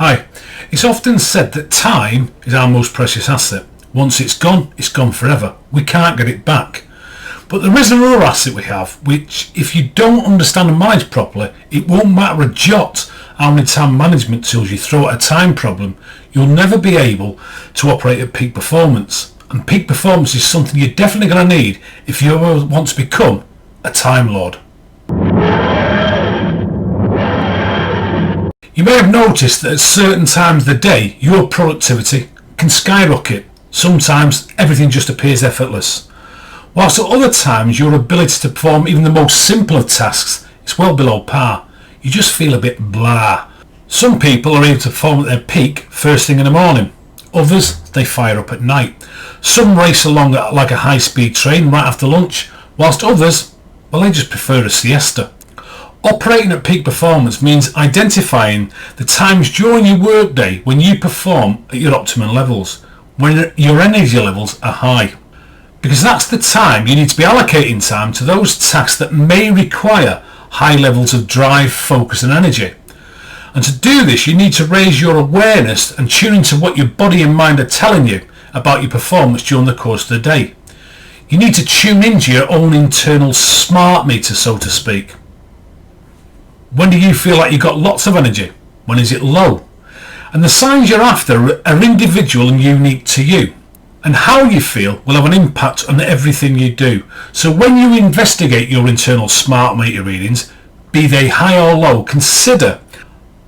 Hi. It's often said that time is our most precious asset. Once it's gone forever. We can't get it back. But there is another asset we have, which if you don't understand and manage properly, it won't matter a jot how many time management tools you throw at a time problem, you'll never be able to operate at peak performance. And peak performance is something you're definitely going to need if you ever want to become a time lord. You may have noticed that at certain times of the day, your productivity can skyrocket. Sometimes everything just appears effortless. Whilst at other times your ability to perform even the most simple of tasks is well below par. You just feel a bit blah. Some people are able to perform at their peak first thing in the morning. Others, they fire up at night. Some race along like a high-speed train right after lunch, whilst others, well, they just prefer a siesta. Operating at peak performance means identifying the times during your workday when you perform at your optimum levels, when your energy levels are high. Because that's the time you need to be allocating time to those tasks that may require high levels of drive, focus and energy. And to do this, you need to raise your awareness and tune into what your body and mind are telling you about your performance during the course of the day. You need to tune into your own internal smart meter, so to speak. When do you feel like you've got lots of energy? When is it low? And the signs you're after are individual and unique to you. And how you feel will have an impact on everything you do. So when you investigate your internal smart meter readings, be they high or low, consider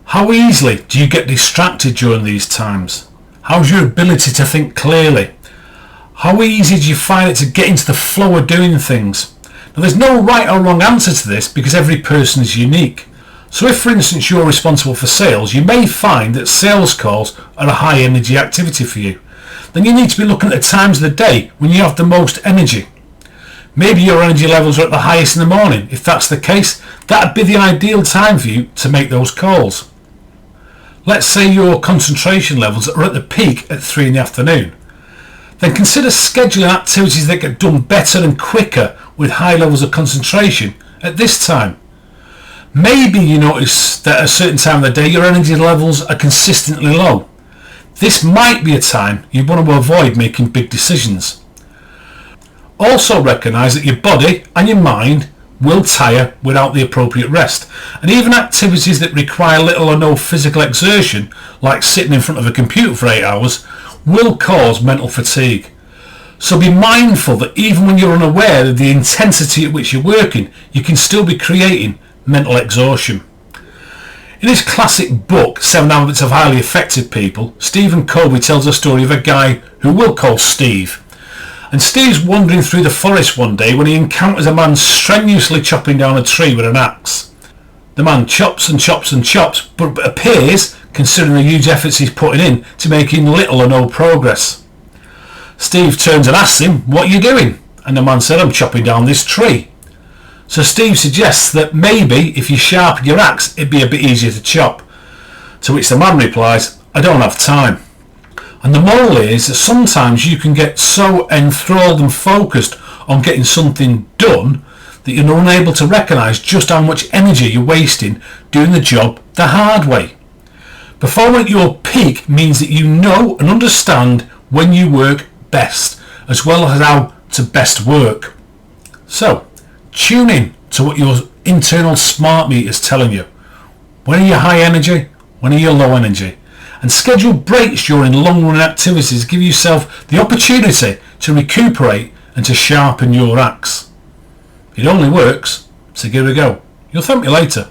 how easily do you get distracted during these times? How's your ability to think clearly? How easy do you find it to get into the flow of doing things? Now there's no right or wrong answer to this because every person is unique. So if for instance you're responsible for sales, you may find that sales calls are a high energy activity for you. Then you need to be looking at the times of the day when you have the most energy. Maybe your energy levels are at the highest in the morning. If that's the case, that would be the ideal time for you to make those calls. Let's say your concentration levels are at the peak at 3 in the afternoon. Then consider scheduling activities that get done better and quicker with high levels of concentration at this time. Maybe you notice that at a certain time of the day your energy levels are consistently low. This might be a time you want to avoid making big decisions. Also recognise that your body and your mind will tire without the appropriate rest, and even activities that require little or no physical exertion, like sitting in front of a computer for 8 hours, will cause mental fatigue. So be mindful that even when you're unaware of the intensity at which you're working, you can still be creating mental exhaustion. In his classic book, 7 Habits of Highly Effective People, Stephen Covey tells the story of a guy who we'll call Steve. And Steve's wandering through the forest one day when he encounters a man strenuously chopping down a tree with an axe. The man chops and chops and chops, but appears, considering the huge efforts he's putting in, to making little or no progress. Steve turns and asks him, "What are you doing?" And the man said, "I'm chopping down this tree." So Steve suggests that maybe if you sharpen your axe it'd be a bit easier to chop. To which the man replies, "I don't have time." And the moral is that sometimes you can get so enthralled and focused on getting something done that you're unable to recognise just how much energy you're wasting doing the job the hard way. Performing at your peak means that you know and understand when you work best, as well as how to best work. So, tune in to what your internal smart meter is telling you. When are you high energy? When are you low energy? And schedule breaks during long-run activities. Give yourself the opportunity to recuperate and to sharpen your axe. It only works, so give it a go. You'll thank me later.